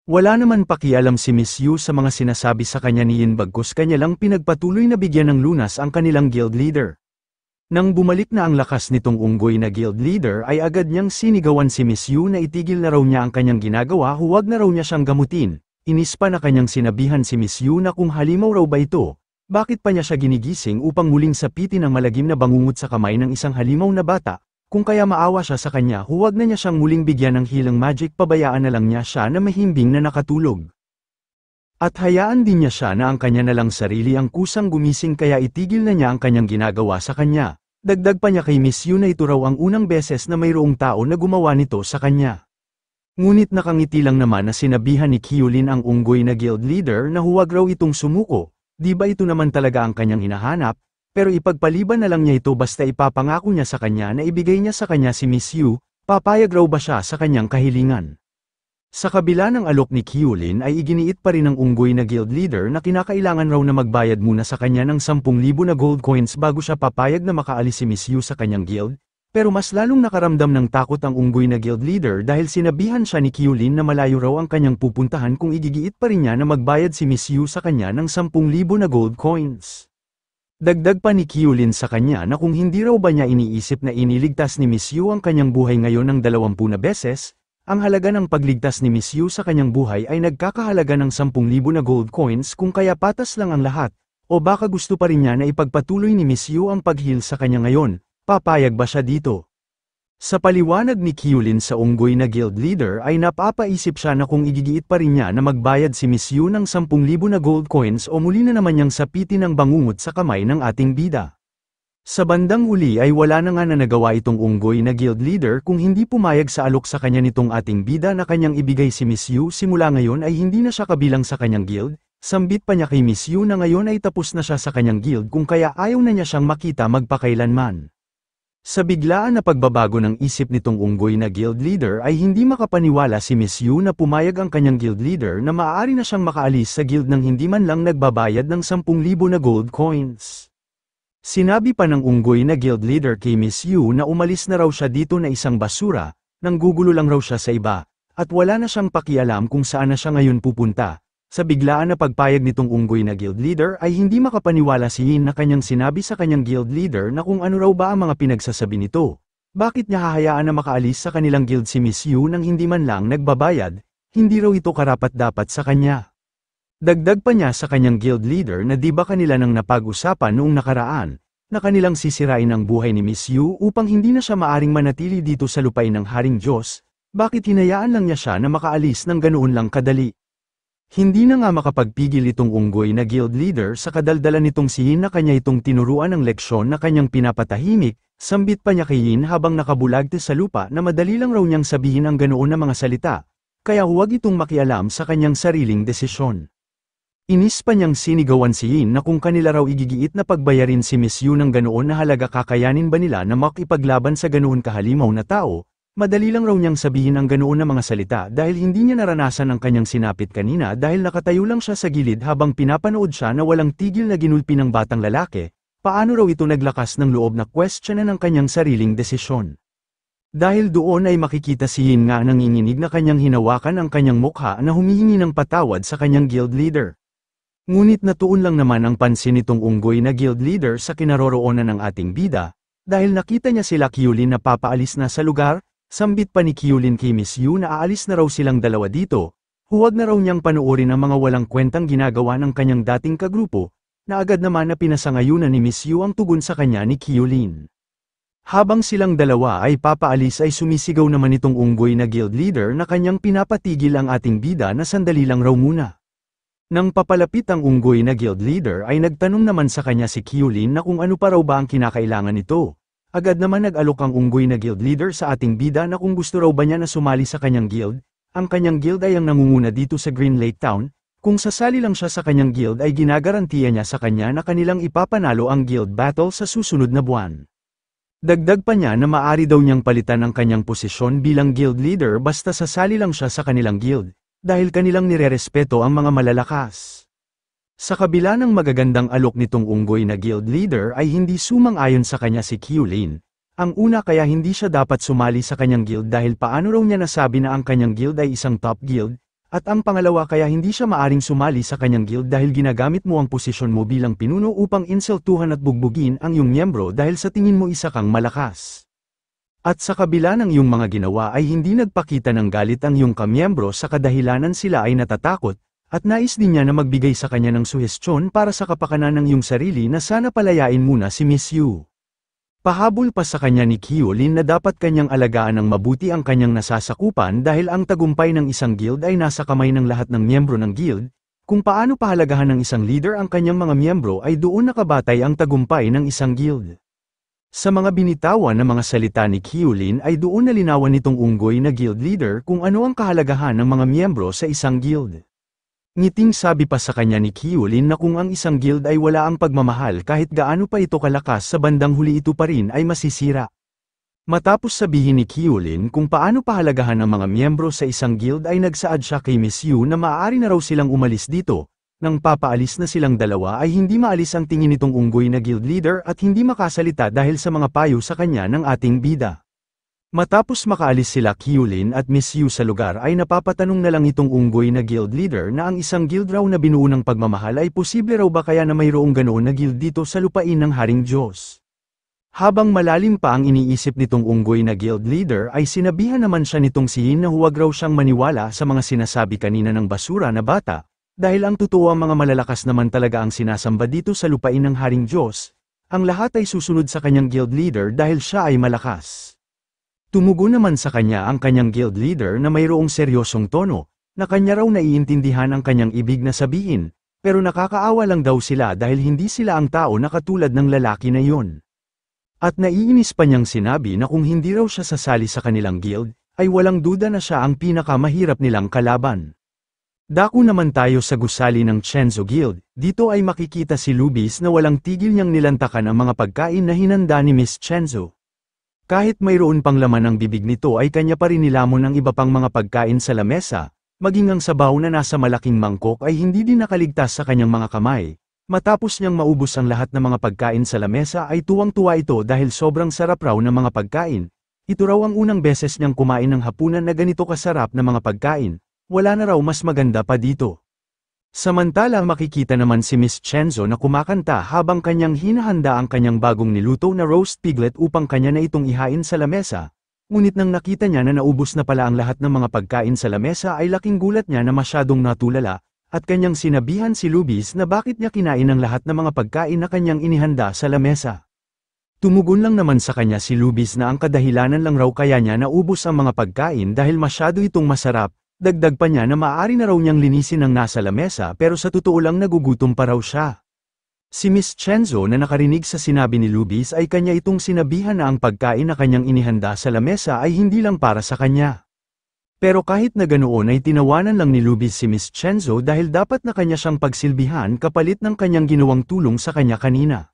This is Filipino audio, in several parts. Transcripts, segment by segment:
Wala naman pakialam si Miss Yu sa mga sinasabi sa kanya ni Yin bagkus kanya lang pinagpatuloy na bigyan ng lunas ang kanilang guild leader. Nang bumalik na ang lakas nitong unggoy na guild leader ay agad niyang sinigawan si Miss Yu na itigil na raw niya ang kanyang ginagawa, huwag na raw niya siyang gamutin. Inis pa na kanyang sinabihan si Miss Yu na kung halimaw raw ba ito, bakit pa niya siya ginigising upang muling sapitin ang malagim na bangungot sa kamay ng isang halimaw na bata. Kung kaya maawa siya sa kanya, huwag na niya siyang muling bigyan ng healing magic, pabayaan na lang niya siya na mahimbing na nakatulog. At hayaan din niya siya na ang kanya na lang sarili ang kusang gumising, kaya itigil na niya ang kanyang ginagawa sa kanya. Dagdag pa niya kay Miss Yu na ito raw ang unang beses na mayroong tao na gumawa nito sa kanya. Ngunit nakangiti lang naman na sinabihan ni Kyulin ang unggoy na guild leader na huwag raw itong sumuko, di ba ito naman talaga ang kanyang hinahanap? Pero ipagpaliban na lang niya ito basta ipapangako niya sa kanya na ibigay niya sa kanya si Miss Yu, papayag raw ba siya sa kanyang kahilingan. Sa kabila ng alok ni Kyulin ay iginiit pa rin ng unggoy na guild leader na kinakailangan raw na magbayad muna sa kanya ng 10,000 na gold coins bago siya papayag na makaalis si Miss Yu sa kanyang guild, pero mas lalong nakaramdam ng takot ang unggoy na guild leader dahil sinabihan siya ni Kyulin na malayo raw ang kanyang pupuntahan kung igigiit pa rin niya na magbayad si Miss Yu sa kanya ng 10,000 na gold coins. Dagdag pa ni Kyulin sa kanya na kung hindi raw ba niya iniisip na iniligtas ni Miss Yu ang kanyang buhay ngayon ng 20 na beses, ang halaga ng pagligtas ni Miss Yu sa kanyang buhay ay nagkakahalaga ng 10,000 na gold coins, kung kaya patas lang ang lahat, o baka gusto pa rin niya na ipagpatuloy ni Miss Yu ang pag-heal sa kanya ngayon, papayag ba siya dito? Sa paliwanag ni Kyulin sa unggoy na guild leader ay napapaisip siya na kung igigiit pa rin niya na magbayad si Miss Yu ng 10,000 na gold coins o muli na naman niyang sapitin ang bangungot sa kamay ng ating bida. Sa bandang huli ay wala na nga na nagawa itong unggoy na guild leader kung hindi pumayag sa alok sa kanya nitong ating bida na kanyang ibigay si Miss Yu. Simula ngayon ay hindi na siya kabilang sa kanyang guild, sambit pa niya kay Miss Yu na ngayon ay tapos na siya sa kanyang guild kung kaya ayaw na niya siyang makita magpakailanman. Sa biglaan na pagbabago ng isip nitong unggoy na guild leader ay hindi makapaniwala si Miss Yu na pumayag ang kanyang guild leader na maaari na siyang makaalis sa guild nang hindi man lang nagbabayad ng 10,000 na gold coins. Sinabi pa ng unggoy na guild leader kay Miss Yu na umalis na raw siya dito na isang basura, nang gugulo lang raw siya sa iba, at wala na siyang pakialam kung saan na siya ngayon pupunta. Sa biglaan na pagpayag nitong unggoy na guild leader ay hindi makapaniwala si Yin na kanyang sinabi sa kanyang guild leader na kung ano raw ba ang mga pinagsasabi nito. Bakit niya hahayaan na makaalis sa kanilang guild si Miss Yu nang hindi man lang nagbabayad? Hindi raw ito karapat-dapat sa kanya. Dagdag pa niya sa kanyang guild leader na di ba kanila nang napag-usapan noong nakaraan, na kanilang sisirain ang buhay ni Miss Yu upang hindi na siya maaring manatili dito sa lupain ng Haring Diyos, bakit hinayaan lang niya siya na makaalis ng ganoon lang kadali? Hindi na nga makapagpigil itong unggoy na guild leader sa kadaldalan nitong si Yin na kanya itong tinuruan ng leksyon na kanyang pinapatahimik, sambit pa niya kay Yin habang nakabulagte sa lupa na madali lang raw niyang sabihin ang ganoon na mga salita, kaya huwag itong makialam sa kanyang sariling desisyon. Inis pa niyang sinigawan si Yin na kung kanila raw igigiit na pagbayarin si Miss Yu ng ganoon na halaga, kakayanin ba nila na makipaglaban sa ganoon kahalimaw na tao? Madali lang raw niyang sabihin ang ganoon na mga salita dahil hindi niya naranasan ang kanyang sinapit kanina dahil nakatayo lang siya sa gilid habang pinapanood siya na walang tigil na ginulpi ng batang lalaki. Paano raw ito naglakas ng loob na questionan ang kanyang sariling desisyon? Dahil doon ay makikita si Yin nga nanginginig na kanyang hinawakan ang kanyang mukha na humihingi ng patawad sa kanyang guild leader. Ngunit natuon lang naman ang pansin nitong unggoy na guild leader sa kinaroroonan ng ating bida, dahil nakita niya sila Kyulin na papaalis na sa lugar. Sambit pa ni Kyulin kay Miss Yu na aalis na raw silang dalawa dito, huwag na raw niyang panoorin ang mga walang kwentang ginagawa ng kanyang dating kagrupo, na agad naman na pinasangayunan ni Miss Yu ang tugon sa kanya ni Kyulin. Habang silang dalawa ay papaalis ay sumisigaw naman itong unggoy na guild leader na kanyang pinapatigil ang ating bida na sandali lang raw muna. Nang papalapit ang unggoy na guild leader ay nagtanong naman sa kanya si Kyulin na kung ano pa raw ba ang kinakailangan nito. Agad naman nag-alok ang unggoy na guild leader sa ating bida na kung gusto raw ba niya na sumali sa kanyang guild. Ang kanyang guild ay ang nangunguna dito sa Green Lake Town, kung sasali lang siya sa kanyang guild ay ginagarantiya niya sa kanya na kanilang ipapanalo ang guild battle sa susunod na buwan. Dagdag pa niya na maaari daw niyang palitan ang kanyang posisyon bilang guild leader basta sasali lang siya sa kanilang guild, dahil kanilang nirerespeto ang mga malalakas. Sa kabila ng magagandang alok nitong unggoy na guild leader ay hindi sumang-ayon sa kanya si Kyulin. Ang una, kaya hindi siya dapat sumali sa kanyang guild dahil paano raw niya nasabi na ang kanyang guild ay isang top guild, At ang pangalawa kaya hindi siya maaring sumali sa kanyang guild dahil ginagamit mo ang posisyon mo bilang pinuno upang insultuhan at bugbugin ang iyong miyembro dahil sa tingin mo isa kang malakas. At sa kabila ng iyong mga ginawa ay hindi nagpakita ng galit ang iyong kamiyembro sa kadahilanan sila ay natatakot, at nais din niya na magbigay sa kanya ng suhestyon para sa kapakanan ng iyong sarili na sana palayain muna si Miss Yu. Pahabol pa sa kanya ni Kyulin na dapat kanyang alagaan ng mabuti ang kanyang nasasakupan dahil ang tagumpay ng isang guild ay nasa kamay ng lahat ng miyembro ng guild, kung paano pahalagahan ng isang leader ang kanyang mga miyembro ay doon nakabatay ang tagumpay ng isang guild. Sa mga binitawan na mga salita ni Kyulin ay doon nalinawan nitong unggoy na guild leader kung ano ang kahalagahan ng mga miyembro sa isang guild. Ngiting sabi pa sa kanya ni Kyulin na kung ang isang guild ay wala ang pagmamahal kahit gaano pa ito kalakas sa bandang huli ito pa rin ay masisira. Matapos sabihin ni Kyulin kung paano pahalagahan ang mga miyembro sa isang guild ay nagsaad siya kay Miss Yu na maaari na raw silang umalis dito. Nang papaalis na silang dalawa ay hindi maalis ang tingin nitong unggoy na guild leader at hindi makasalita dahil sa mga payo sa kanya ng ating bida. Matapos makaalis sila Kyulin at Miss Yu sa lugar ay napapatanong na lang itong unggoy na guild leader na ang isang guild raw na binuo ng pagmamahal ay posible raw ba kaya na mayroong ganoon na guild dito sa lupain ng Haring Diyos. Habang malalim pa ang iniisip nitong unggoy na guild leader ay sinabihan naman siya nitong si Yin na huwag raw siyang maniwala sa mga sinasabi kanina ng basura na bata. Dahil ang totoo ang mga malalakas naman talaga ang sinasamba dito sa lupain ng Haring Diyos, ang lahat ay susunod sa kanyang guild leader dahil siya ay malakas. Tumugon naman sa kanya ang kanyang guild leader na mayroong seryosong tono, na kanya raw naiintindihan ang kanyang ibig na sabihin, pero nakakaawa lang daw sila dahil hindi sila ang tao na katulad ng lalaki na yon. At naiinis pa niyang sinabi na kung hindi raw siya sasali sa kanilang guild, ay walang duda na siya ang pinakamahirap nilang kalaban. Dako naman tayo sa gusali ng Chenzo Guild, dito ay makikita si Lubis na walang tigil niyang nilantakan ang mga pagkain na hinanda ni Miss Chenzo. Kahit mayroon pang laman ang bibig nito ay kanya pa rin nilamon ang iba pang mga pagkain sa lamesa, maging ang sabaw na nasa malaking mangkok ay hindi din nakaligtas sa kanyang mga kamay. Matapos niyang maubos ang lahat ng mga pagkain sa lamesa ay tuwang-tuwa ito dahil sobrang sarap raw ng mga pagkain. Ito raw ang unang beses niyang kumain ng hapunan na ganito kasarap na mga pagkain. Wala na raw mas maganda pa dito. Samantala makikita naman si Miss Chenzo na kumakanta habang kanyang hinahanda ang kanyang bagong niluto na roast piglet upang kanya na itong ihain sa lamesa. Ngunit nang nakita niya na naubos na pala ang lahat ng mga pagkain sa lamesa ay laking gulat niya na masyadong natulala, at kanyang sinabihan si Lubis na bakit niya kinain ang lahat ng mga pagkain na kanyang inihanda sa lamesa. Tumugon lang naman sa kanya si Lubis na ang kadahilanan lang raw kaya niya naubos ang mga pagkain dahil masyado itong masarap. Dagdag pa niya na maaari na raw niyang linisin ang nasa lamesa pero sa totoo lang nagugutom pa raw siya. Si Miss Chenzo na nakarinig sa sinabi ni Lubis ay kanya itong sinabihan na ang pagkain na kanyang inihanda sa lamesa ay hindi lang para sa kanya. Pero kahit na ganoon ay tinawanan lang ni Lubis si Miss Chenzo dahil dapat na kanya siyang pagsilbihan kapalit ng kanyang ginawang tulong sa kanya kanina.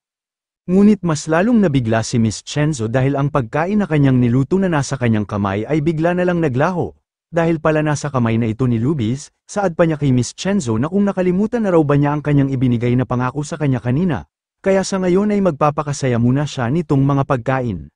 Ngunit mas lalong nabigla si Miss Chenzo dahil ang pagkain na kanyang niluto na nasa kanyang kamay ay bigla na lang naglaho. Dahil pala nasa kamay na ito ni Lubis, saad pa niya kay Miss Chenzo na kung nakalimutan na raw ba niya ang kanyang ibinigay na pangako sa kanya kanina, kaya sa ngayon ay magpapakasaya muna siya nitong mga pagkain.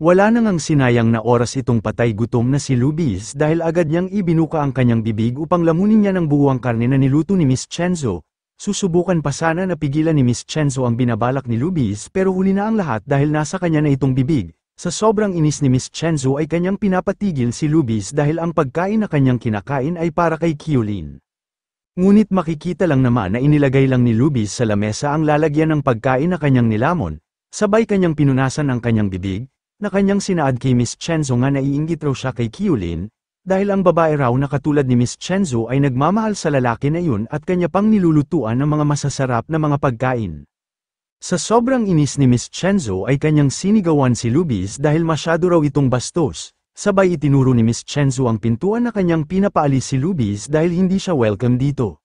Wala nang sinayang na oras itong patay gutom na si Lubis dahil agad niyang ibinuka ang kanyang bibig upang lamunin niya ng buo ang karne na niluto ni Miss Chenzo. Susubukan pa sana na pigilan ni Miss Chenzo ang binabalak ni Lubis pero huli na ang lahat dahil nasa kanya na itong bibig. Sa sobrang inis ni Miss Chenzo ay kanyang pinapatigil si Lubis dahil ang pagkain na kanyang kinakain ay para kay Kyulin. Ngunit makikita lang naman na inilagay lang ni Lubis sa lamesa ang lalagyan ng pagkain na kanyang nilamon, sabay kanyang pinunasan ang kanyang bibig, na kanyang sinaad kay Miss Chenzo nga naiinggit raw siya kay Kyulin, dahil ang babae raw na katulad ni Miss Chenzo ay nagmamahal sa lalaki na yun at kanya pang nilulutuan ng mga masasarap na mga pagkain. Sa sobrang inis ni Miss Chenzo ay kanyang sinigawan si Lubis dahil masyado raw itong bastos, sabay itinuro ni Miss Chenzo ang pintuan na kanyang pinapaalis si Lubis dahil hindi siya welcome dito.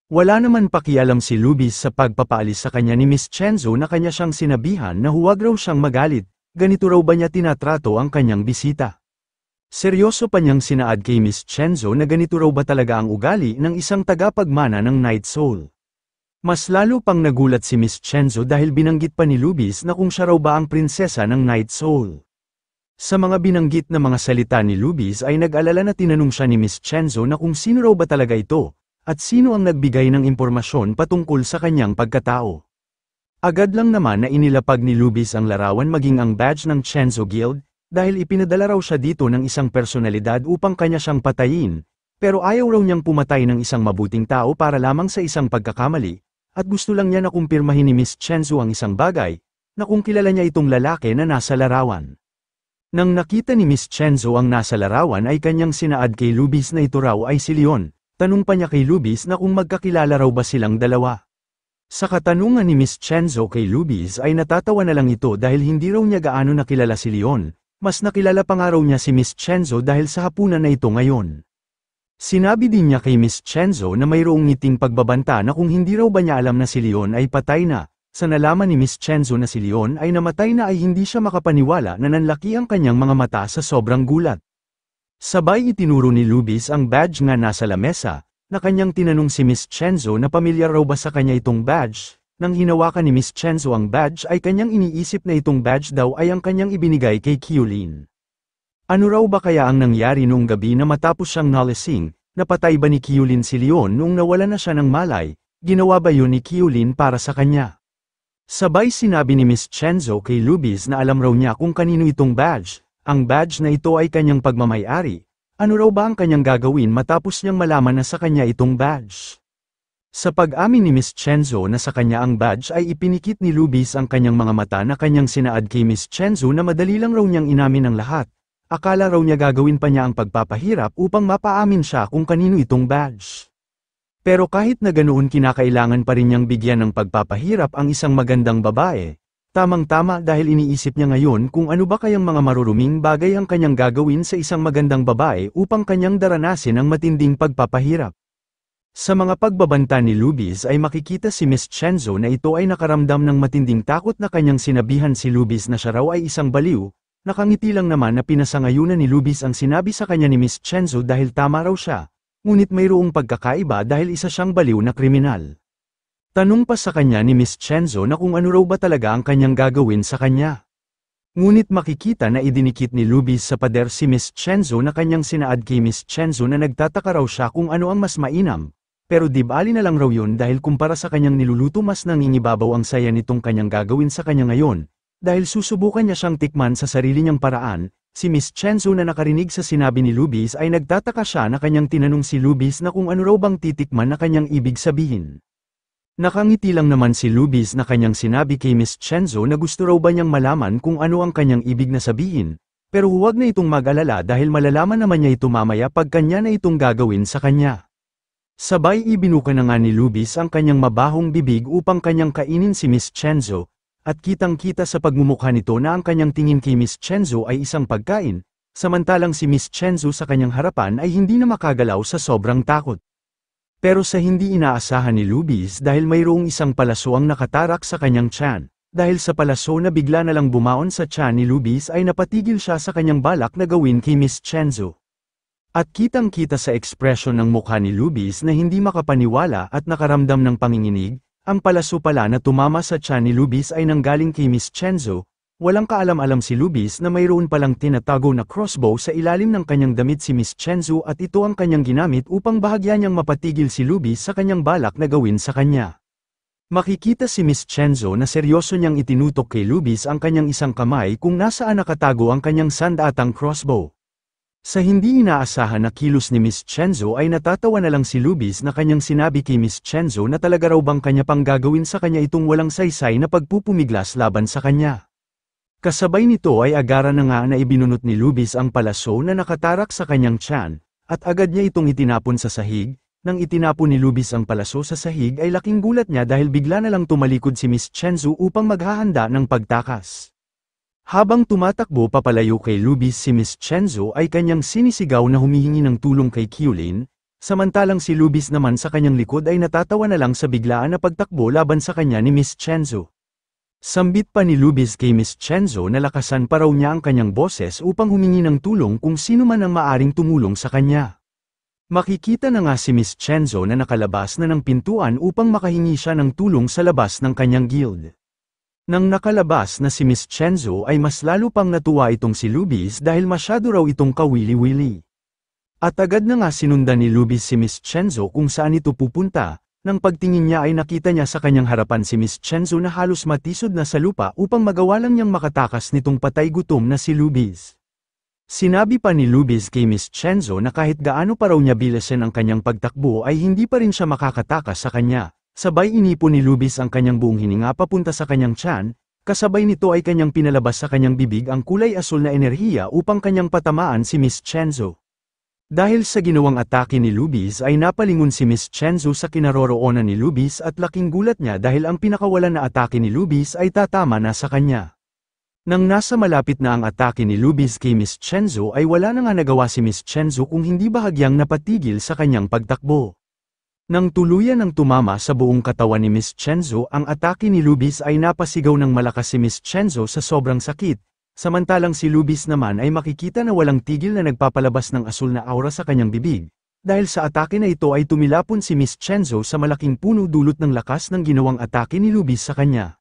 Wala naman pakialam si Lubis sa pagpapaalis sa kanya ni Miss Chenzo na kanya siyang sinabihan na huwag raw siyang magalit, ganito raw ba niya tinatrato ang kanyang bisita. Seryoso pa niyang sinaad kay Miss Chenzo na ganito raw ba talaga ang ugali ng isang tagapagmana ng Night Soul. Mas lalo pang nagulat si Miss Chenzo dahil binanggit pa ni Lubis na kung siya raw ba ang prinsesa ng Night Soul. Sa mga binanggit na mga salita ni Lubis ay nag-alala na tinanong siya ni Miss Chenzo na kung sino raw ba talaga ito, at sino ang nagbigay ng impormasyon patungkol sa kanyang pagkatao. Agad lang naman na inilapag ni Lubis ang larawan maging ang badge ng Chenzo Guild, dahil ipinadala raw siya dito ng isang personalidad upang kanya siyang patayin, pero ayaw raw niyang pumatay ng isang mabuting tao para lamang sa isang pagkakamali, at gusto lang niya na kumpirmahin ni Miss Chenzo ang isang bagay, na kung kilala niya itong lalaki na nasa larawan. Nang nakita ni Miss Chenzo ang nasa larawan ay kanyang sinaad kay Lubis na ito raw ay si Leon, tanong pa niya kay Lubis na kung magkakilala raw ba silang dalawa. Sa katanungan ni Miss Chenzo kay Lubis ay natatawa na lang ito dahil hindi raw niya gaano nakilala si Leon, mas nakilala pa nga raw niya si Miss Chenzo dahil sa hapunan na ito ngayon. Sinabi din niya kay Miss Chenzo na mayroong ngiting pagbabanta na kung hindi raw ba niya alam na si Leon ay patay na. Sa nalaman ni Miss Chenzo na si Leon ay namatay na ay hindi siya makapaniwala na nanlaki ang kanyang mga mata sa sobrang gulat. Sabay itinuro ni Lubis ang badge nga nasa lamesa, na kanyang tinanong si Miss Chenzo na pamilyar raw ba sa kanya itong badge. Nang hinawakan ni Miss Chenzo ang badge ay kanyang iniisip na itong badge daw ay ang kanyang ibinigay kay Kyulin. Ano raw ba kaya ang nangyari noong gabi na matapos siyang nalasing, napatay ba ni Kyulin si Leon noong nawala na siya ng malay, ginawa ba yun ni Kyulin para sa kanya? Sabay sinabi ni Miss Chenzo kay Lubis na alam raw niya kung kanino itong badge, ang badge na ito ay kanyang pagmamay-ari. Ano raw ba ang kanyang gagawin matapos niyang malaman na sa kanya itong badge? Sa pag-amin ni Miss Chenzo na sa kanya ang badge ay ipinikit ni Lubis ang kanyang mga mata na kanyang sinaad kay Miss Chenzo na madali lang raw niyang inamin ang lahat. Akala raw niya gagawin pa niya ang pagpapahirap upang mapaamin siya kung kanino itong badge. Pero kahit na ganoon kinakailangan pa rin niyang bigyan ng pagpapahirap ang isang magandang babae. Tamang-tama dahil iniisip niya ngayon kung ano ba kayang mga maruruming bagay ang kanyang gagawin sa isang magandang babae upang kanyang daranasin ang matinding pagpapahirap. Sa mga pagbabanta ni Lubis ay makikita si Miss Chenzo na ito ay nakaramdam ng matinding takot na kanyang sinabihan si Lubis na siya raw ay isang baliw. Nakangiti lang naman na pinasangayunan ni Lubis ang sinabi sa kanya ni Miss Chenzo dahil tama raw siya. Ngunit mayroong pagkakaiba dahil isa siyang baliw na kriminal. Tanong pa sa kanya ni Miss Chenzo na kung ano raw ba talaga ang kanyang gagawin sa kanya. Ngunit makikita na idinikit ni Lubis sa pader si Miss Chenzo na kanyang sinaad kay Miss Chenzo na nagtataka raw siya kung ano ang mas mainam, pero di bali na lang raw yun dahil kumpara sa kanyang niluluto mas nangingibabaw ang saya nitong kanyang gagawin sa kanya ngayon, dahil susubukan niya siyang tikman sa sarili niyang paraan. Si Miss Chenzo na nakarinig sa sinabi ni Lubis ay nagtataka siya na kanyang tinanong si Lubis na kung ano raw bang titikman na kanyang ibig sabihin. Nakangiti lang naman si Lubis na kanyang sinabi kay Miss Chenzo na gusto raw ba niyang malaman kung ano ang kanyang ibig na sabihin, pero huwag na itong mag-alala dahil malalaman naman niya ito mamaya pag kanya na itong gagawin sa kanya. Sabay ibinuka na nga ni Lubis ang kanyang mabahong bibig upang kanyang kainin si Miss Chenzo. At kitang-kita sa pagmumukha nito na ang kanyang tingin kay Miss Chenzo ay isang pagkain, samantalang si Miss Chenzo sa kanyang harapan ay hindi na makagalaw sa sobrang takot. Pero sa hindi inaasahan ni Lubis dahil mayroong isang palaso ang nakatarak sa kanyang tiyan, dahil sa palaso na bigla na lang bumaon sa tiyan ni Lubis ay napatigil siya sa kanyang balak na gawin kay Miss Chenzo. At kitang-kita sa ekspresyon ng mukha ni Lubis na hindi makapaniwala at nakaramdam ng panginginig. Ang palaso pala na tumama sa tiyan ni Lubis ay nanggaling kay Miss Chenzo. Walang kaalam-alam si Lubis na mayroon palang tinatago na crossbow sa ilalim ng kanyang damit si Miss Chenzo at ito ang kanyang ginamit upang bahagya niyang mapatigil si Lubis sa kanyang balak na gawin sa kanya. Makikita si Miss Chenzo na seryoso niyang itinutok kay Lubis ang kanyang isang kamay kung nasaan nakatago ang kanyang sandatang crossbow. Sa hindi inaasahan na kilos ni Miss Chenzo ay natatawa na lang si Lubis na kanyang sinabi kay Miss Chenzo na talaga raw bang kanya pang gagawin sa kanya itong walang saysay na pagpupumiglas laban sa kanya. Kasabay nito ay agara na nga na ibinunot ni Lubis ang palaso na nakatarak sa kanyang tiyan, at agad niya itong itinapon sa sahig. Nang itinapon ni Lubis ang palaso sa sahig ay laking gulat niya dahil bigla na lang tumalikod si Miss Chenzo upang maghahanda ng pagtakas. Habang tumatakbo papalayo kay Lubis si Miss Chenzo ay kanyang sinisigaw na humihingi ng tulong kay Kyulin, samantalang si Lubis naman sa kanyang likod ay natatawa na lang sa biglaan na pagtakbo laban sa kanya ni Miss Chenzo. Sambit pa ni Lubis kay Miss Chenzo na lakasan pa raw niya ang kanyang boses upang humingi ng tulong kung sino man ang maaring tumulong sa kanya. Makikita na nga si Miss Chenzo na nakalabas na ng pintuan upang makahingi siya ng tulong sa labas ng kanyang guild. Nang nakalabas na si Miss Chenzo ay mas lalo pang natuwa itong si Lubis dahil masyado raw itong kawili-wili. At agad na nga sinundan ni Lubis si Miss Chenzo kung saan ito pupunta. Nang pagtingin niya ay nakita niya sa kanyang harapan si Miss Chenzo na halos matisod na sa lupa upang magawa lang niyang makatakas nitong patay gutom na si Lubis. Sinabi pa ni Lubis kay Miss Chenzo na kahit gaano pa raw niya bilisan ang kanyang pagtakbo ay hindi pa rin siya makakatakas sa kanya. Sabay inipon ni Lubis ang kanyang buong hininga papunta sa kanyang tiyan, kasabay nito ay kanyang pinalabas sa kanyang bibig ang kulay asul na enerhiya upang kanyang patamaan si Miss Chenzo. Dahil sa ginawang atake ni Lubis ay napalingon si Miss Chenzo sa kinaroroonan ni Lubis at laking gulat niya dahil ang pinakawalan na atake ni Lubis ay tatama na sa kanya. Nang nasa malapit na ang atake ni Lubis kay Miss Chenzo ay wala na nga nagawa si Miss Chenzo kung hindi bahagyang napatigil sa kanyang pagtakbo. Nang tuluyan ng tumama sa buong katawan ni Miss Chenzo ang atake ni Lubis ay napasigaw ng malakas si Miss Chenzo sa sobrang sakit. Samantalang si Lubis naman ay makikita na walang tigil na nagpapalabas ng asul na aura sa kanyang bibig. Dahil sa atake na ito ay tumilapon si Miss Chenzo sa malaking puno dulot ng lakas ng ginawang atake ni Lubis sa kanya.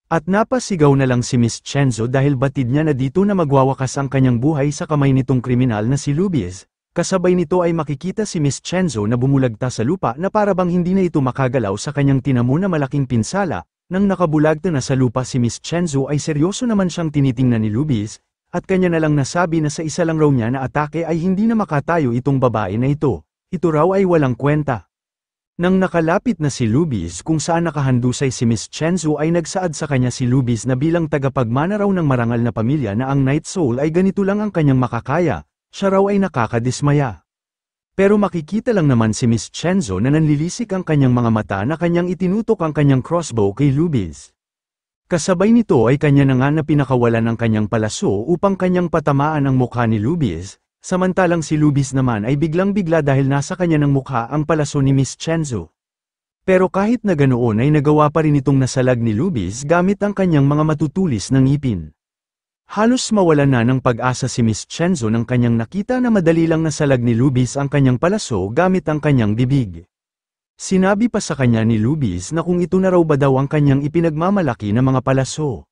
At napasigaw na lang si Miss Chenzo dahil batid niya na dito na magwawakas ang kanyang buhay sa kamay nitong kriminal na si Lubis. Kasabay nito ay makikita si Miss Chenzo na bumulagta sa lupa na parabang hindi na ito makagalaw sa kanyang tinamo na malaking pinsala. Nang nakabulagta na sa lupa si Miss Chenzo ay seryoso naman siyang tinitingnan ni Lubis, at kanya na lang nasabi na sa isa lang raw niya na atake ay hindi na makatayo itong babae na ito. Ito raw ay walang kwenta. Nang nakalapit na si Lubis kung saan nakahandusay si Miss Chenzo ay nagsaad sa kanya si Lubis na bilang tagapagmana raw ng marangal na pamilya na ang Night Soul ay ganito lang ang kanyang makakaya, siya raw ay nakakadismaya. Pero makikita lang naman si Miss Chenzo na nanlilisik ang kanyang mga mata na kanyang itinutok ang kanyang crossbow kay Lubis. Kasabay nito ay kanya na nga na pinakawalan ang kanyang palaso upang kanyang patamaan ang mukha ni Lubis, samantalang si Lubis naman ay biglang-bigla dahil nasa kanya ng mukha ang palaso ni Miss Chenzo. Pero kahit na ganoon ay nagawa pa rin itong nasalag ni Lubis gamit ang kanyang mga matutulis na ngipin. Halos mawalan na ng pag-asa si Miss Chenzo nang kanyang nakita na madali lang nasalag ni Lubis ang kanyang palaso gamit ang kanyang bibig. Sinabi pa sa kanya ni Lubis na kung ito na raw ba daw ang kanyang ipinagmamalaki na mga palaso.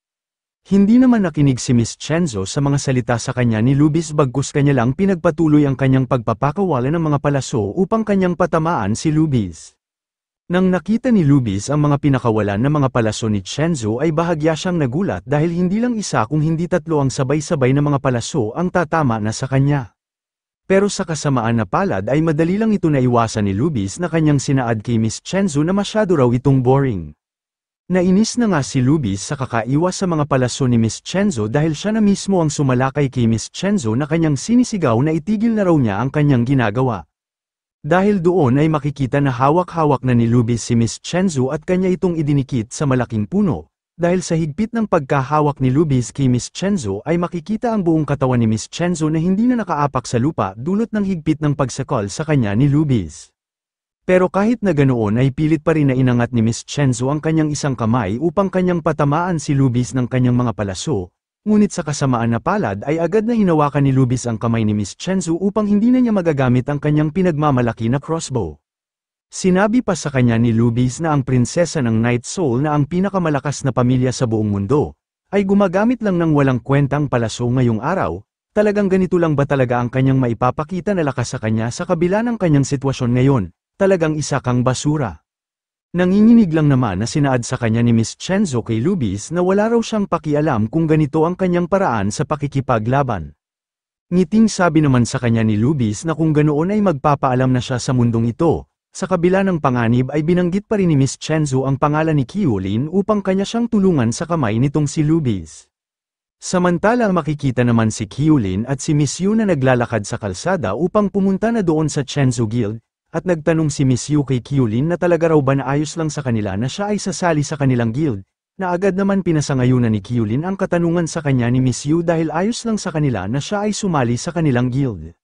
Hindi naman nakinig si Miss Chenzo sa mga salita sa kanya ni Lubis bagkus kanya lang pinagpatuloy ang kanyang pagpapakawala ng mga palaso upang kanyang patamaan si Lubis. Nang nakita ni Lubis ang mga pinakawalan na mga palaso ni Chenzo ay bahagya siyang nagulat dahil hindi lang isa kung hindi tatlo ang sabay-sabay na mga palaso ang tatama na sa kanya. Pero sa kasamaan na palad ay madali lang ito naiwasan ni Lubis na kanyang sinaad kay Miss Chenzo na masyado raw itong boring. Nainis na nga si Lubis sa kakaiwas sa mga palaso ni Miss Chenzo dahil siya na mismo ang sumalakay kay Miss Chenzo na kanyang sinisigaw na itigil na raw niya ang kanyang ginagawa. Dahil doon ay makikita na hawak-hawak na ni Lubis si Miss Chenzo at kanya itong idinikit sa malaking puno. Dahil sa higpit ng pagkahawak ni Lubis kay Miss Chenzo ay makikita ang buong katawan ni Miss Chenzo na hindi na nakaapak sa lupa dulot ng higpit ng pagsakol sa kanya ni Lubis. Pero kahit na ganoon ay pilit pa rin na inangat ni Miss Chenzo ang kanyang isang kamay upang kanyang patamaan si Lubis ng kanyang mga palaso. Ngunit sa kasamaan na palad ay agad na hinawakan ni Lubis ang kamay ni Miss Chenzo upang hindi na niya magagamit ang kanyang pinagmamalaki na crossbow. Sinabi pa sa kanya ni Lubis na ang prinsesa ng Night Soul na ang pinakamalakas na pamilya sa buong mundo, ay gumagamit lang ng walang kwentang palaso ngayong araw. Talagang ganito lang ba talaga ang kanyang maipapakita na lakas sa kanya sa kabila ng kanyang sitwasyon ngayon? Talagang isa kang basura. Nanginginig lang naman na sinaad sa kanya ni Miss Chenzo kay Lubis na wala raw siyang pakialam kung ganito ang kanyang paraan sa pakikipaglaban. Ngiting sabi naman sa kanya ni Lubis na kung ganoon ay magpapaalam na siya sa mundong ito. Sa kabila ng panganib ay binanggit pa rin ni Miss Chenzo ang pangalan ni Kyulin upang kanya siyang tulungan sa kamay nitong si Lubis. Samantala makikita naman si Kyulin at si Miss Yu na naglalakad sa kalsada upang pumunta na doon sa Chenzo Guild. At nagtanong si Miss Yu kay Kyulin na talaga raw ba na ayos lang sa kanila na siya ay sasali sa kanilang guild, na agad naman pinasangayunan ni Kyulin ang katanungan sa kanya ni Miss Yu dahil ayos lang sa kanila na siya ay sumali sa kanilang guild.